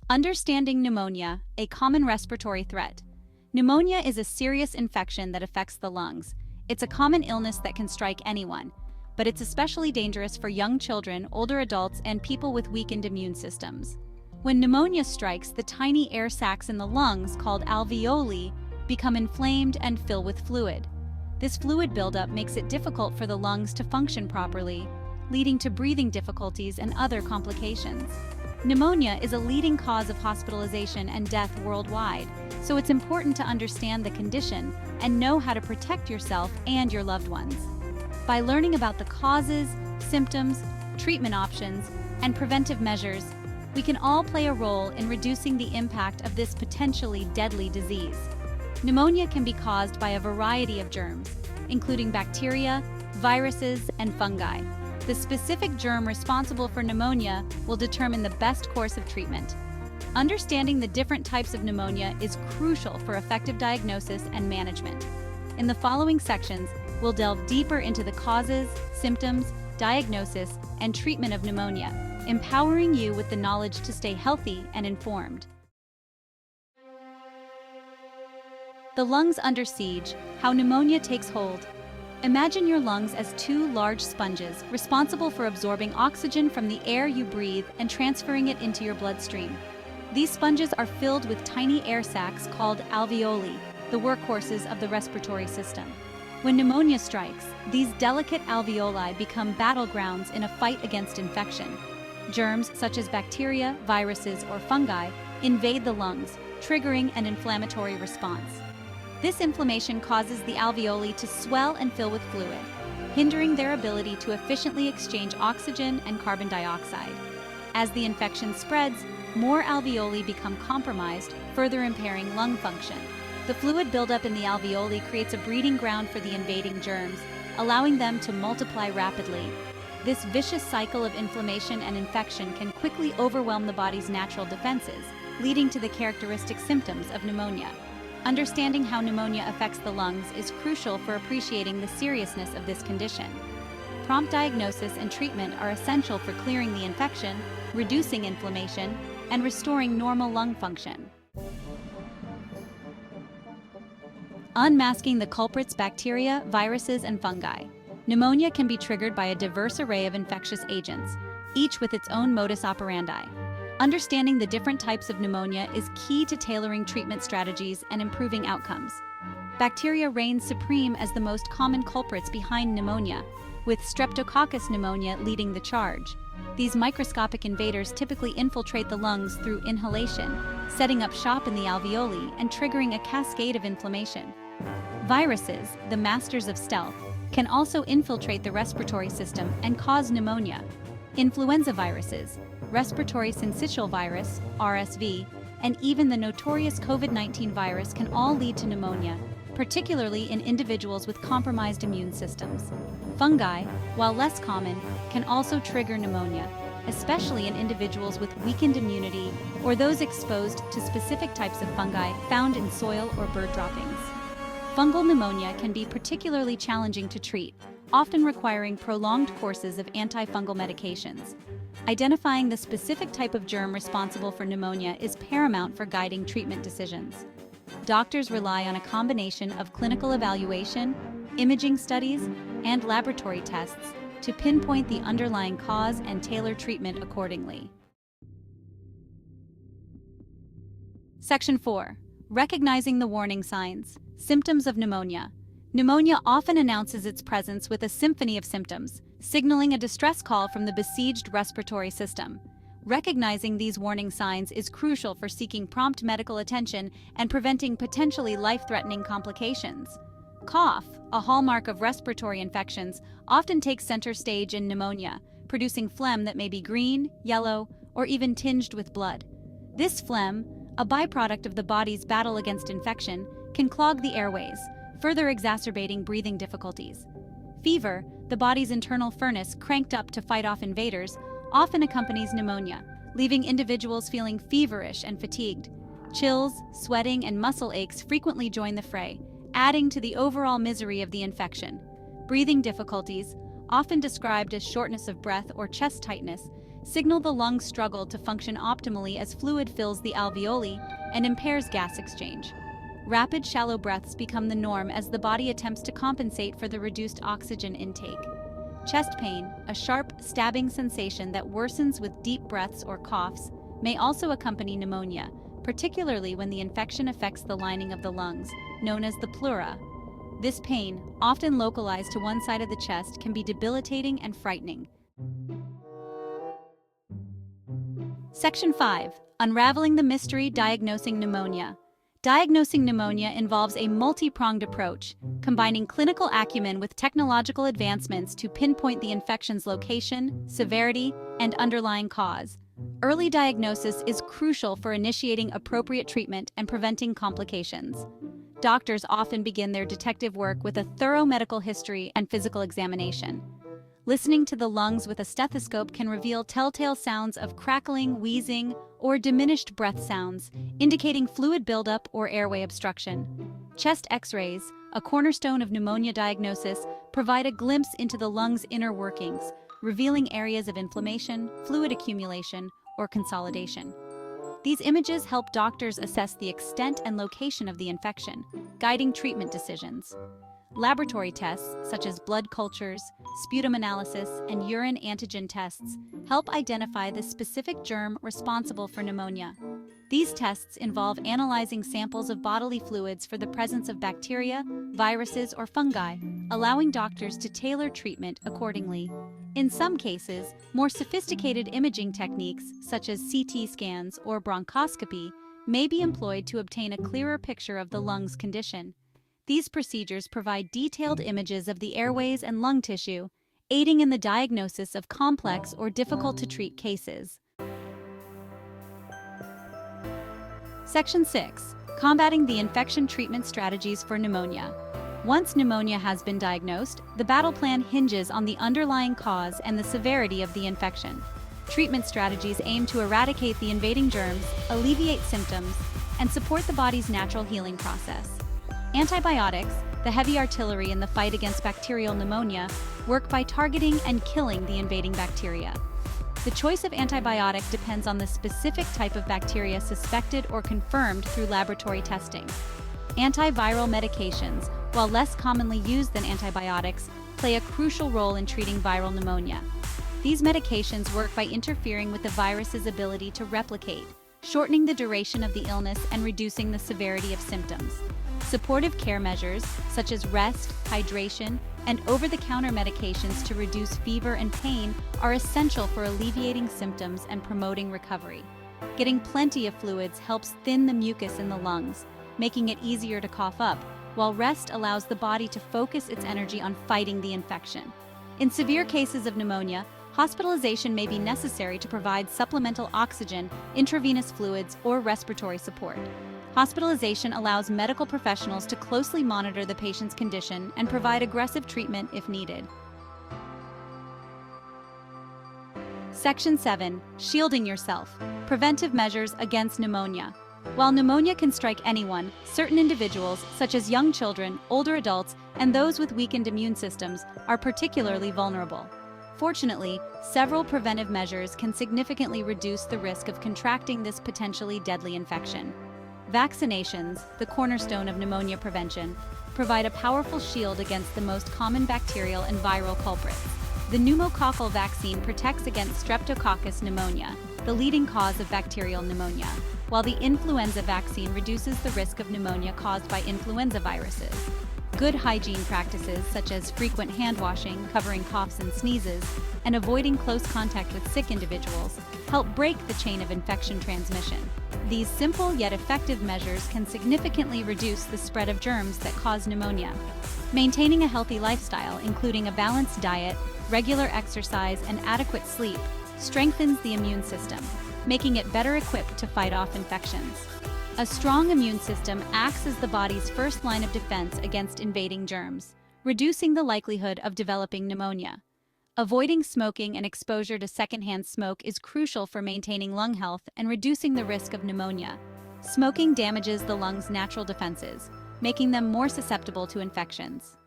Understanding pneumonia, a common respiratory threat. Pneumonia is a serious infection that affects the lungs. It's a common illness that can strike anyone, but it's especially dangerous for young children, older adults, and people with weakened immune systems. When pneumonia strikes, the tiny air sacs in the lungs, called alveoli, become inflamed and fill with fluid. This fluid buildup makes it difficult for the lungs to function properly, leading to breathing difficulties and other complications. Pneumonia is a leading cause of hospitalization and death worldwide, so it's important to understand the condition and know how to protect yourself and your loved ones. By learning about the causes, symptoms, treatment options, and preventive measures, we can all play a role in reducing the impact of this potentially deadly disease. Pneumonia can be caused by a variety of germs, including bacteria, viruses, and fungi. The specific germ responsible for pneumonia will determine the best course of treatment. Understanding the different types of pneumonia is crucial for effective diagnosis and management. In the following sections, we'll delve deeper into the causes, symptoms, diagnosis, and treatment of pneumonia, empowering you with the knowledge to stay healthy and informed. The lungs under siege, how pneumonia takes hold. Imagine your lungs as two large sponges responsible for absorbing oxygen from the air you breathe and transferring it into your bloodstream. These sponges are filled with tiny air sacs called alveoli, the workhorses of the respiratory system. When pneumonia strikes, these delicate alveoli become battlegrounds in a fight against infection. Germs such as bacteria, viruses, or fungi invade the lungs, triggering an inflammatory response. This inflammation causes the alveoli to swell and fill with fluid, hindering their ability to efficiently exchange oxygen and carbon dioxide. As the infection spreads, more alveoli become compromised, further impairing lung function. The fluid buildup in the alveoli creates a breeding ground for the invading germs, allowing them to multiply rapidly. This vicious cycle of inflammation and infection can quickly overwhelm the body's natural defenses, leading to the characteristic symptoms of pneumonia. Understanding how pneumonia affects the lungs is crucial for appreciating the seriousness of this condition. Prompt diagnosis and treatment are essential for clearing the infection, reducing inflammation, and restoring normal lung function. Unmasking the culprits: bacteria, viruses, and fungi. Pneumonia can be triggered by a diverse array of infectious agents, each with its own modus operandi. Understanding the different types of pneumonia is key to tailoring treatment strategies and improving outcomes. Bacteria reign supreme as the most common culprits behind pneumonia, with Streptococcus pneumonia leading the charge. These microscopic invaders typically infiltrate the lungs through inhalation, setting up shop in the alveoli and triggering a cascade of inflammation. Viruses, the masters of stealth, can also infiltrate the respiratory system and cause pneumonia. Influenza viruses, respiratory syncytial virus, RSV, and even the notorious COVID-19 virus can all lead to pneumonia, particularly in individuals with compromised immune systems. Fungi, while less common, can also trigger pneumonia, especially in individuals with weakened immunity or those exposed to specific types of fungi found in soil or bird droppings. Fungal pneumonia can be particularly challenging to treat, often requiring prolonged courses of antifungal medications. Identifying the specific type of germ responsible for pneumonia is paramount for guiding treatment decisions. Doctors rely on a combination of clinical evaluation, imaging studies, and laboratory tests to pinpoint the underlying cause and tailor treatment accordingly. Section 4. Recognizing the warning signs. Symptoms of pneumonia. Pneumonia often announces its presence with a symphony of symptoms, signaling a distress call from the besieged respiratory system. Recognizing these warning signs is crucial for seeking prompt medical attention and preventing potentially life-threatening complications. Cough, a hallmark of respiratory infections, often takes center stage in pneumonia, producing phlegm that may be green, yellow, or even tinged with blood. This phlegm, a byproduct of the body's battle against infection, can clog the airways, further exacerbating breathing difficulties. Fever, the body's internal furnace cranked up to fight off invaders, often accompanies pneumonia, leaving individuals feeling feverish and fatigued. Chills, sweating, and muscle aches frequently join the fray, adding to the overall misery of the infection. Breathing difficulties, often described as shortness of breath or chest tightness, signal the lungs struggle to function optimally as fluid fills the alveoli and impairs gas exchange. Rapid, shallow breaths become the norm as the body attempts to compensate for the reduced oxygen intake. Chest pain, a sharp, stabbing sensation that worsens with deep breaths or coughs, may also accompany pneumonia, particularly when the infection affects the lining of the lungs, known as the pleura. This pain, often localized to one side of the chest, can be debilitating and frightening. Section 5. Unraveling the mystery diagnosing pneumonia. Diagnosing pneumonia involves a multi-pronged approach, combining clinical acumen with technological advancements to pinpoint the infection's location, severity, and underlying cause. Early diagnosis is crucial for initiating appropriate treatment and preventing complications. Doctors often begin their detective work with a thorough medical history and physical examination. Listening to the lungs with a stethoscope can reveal telltale sounds of crackling, wheezing, or diminished breath sounds, indicating fluid buildup or airway obstruction. Chest X-rays, a cornerstone of pneumonia diagnosis, provide a glimpse into the lung's inner workings, revealing areas of inflammation, fluid accumulation, or consolidation. These images help doctors assess the extent and location of the infection, guiding treatment decisions. Laboratory tests, such as blood cultures, sputum analysis, and urine antigen tests, help identify the specific germ responsible for pneumonia. These tests involve analyzing samples of bodily fluids for the presence of bacteria, viruses, or fungi, allowing doctors to tailor treatment accordingly. In some cases, more sophisticated imaging techniques, such as CT scans or bronchoscopy, may be employed to obtain a clearer picture of the lung's condition. These procedures provide detailed images of the airways and lung tissue, aiding in the diagnosis of complex or difficult-to-treat cases. Section 6. Combating the infection treatment strategies for pneumonia. Once pneumonia has been diagnosed, the battle plan hinges on the underlying cause and the severity of the infection. Treatment strategies aim to eradicate the invading germs, alleviate symptoms, and support the body's natural healing process. Antibiotics, the heavy artillery in the fight against bacterial pneumonia, work by targeting and killing the invading bacteria. The choice of antibiotic depends on the specific type of bacteria suspected or confirmed through laboratory testing. Antiviral medications, while less commonly used than antibiotics, play a crucial role in treating viral pneumonia. These medications work by interfering with the virus's ability to replicate, shortening the duration of the illness and reducing the severity of symptoms. Supportive care measures, such as rest, hydration, and over-the-counter medications to reduce fever and pain, are essential for alleviating symptoms and promoting recovery. Getting plenty of fluids helps thin the mucus in the lungs, making it easier to cough up, while rest allows the body to focus its energy on fighting the infection. In severe cases of pneumonia, hospitalization may be necessary to provide supplemental oxygen, intravenous fluids, or respiratory support. Hospitalization allows medical professionals to closely monitor the patient's condition and provide aggressive treatment if needed. Section 7. Shielding yourself. Preventive measures against pneumonia. While pneumonia can strike anyone, certain individuals, such as young children, older adults, and those with weakened immune systems, are particularly vulnerable. Fortunately, several preventive measures can significantly reduce the risk of contracting this potentially deadly infection. Vaccinations, the cornerstone of pneumonia prevention, provide a powerful shield against the most common bacterial and viral culprits. The pneumococcal vaccine protects against Streptococcus pneumonia, the leading cause of bacterial pneumonia, while the influenza vaccine reduces the risk of pneumonia caused by influenza viruses. Good hygiene practices, such as frequent hand washing, covering coughs and sneezes, and avoiding close contact with sick individuals, help break the chain of infection transmission. These simple yet effective measures can significantly reduce the spread of germs that cause pneumonia. Maintaining a healthy lifestyle, including a balanced diet, regular exercise, and adequate sleep, strengthens the immune system, making it better equipped to fight off infections. A strong immune system acts as the body's first line of defense against invading germs, reducing the likelihood of developing pneumonia. Avoiding smoking and exposure to secondhand smoke is crucial for maintaining lung health and reducing the risk of pneumonia. Smoking damages the lungs' natural defenses, making them more susceptible to infections.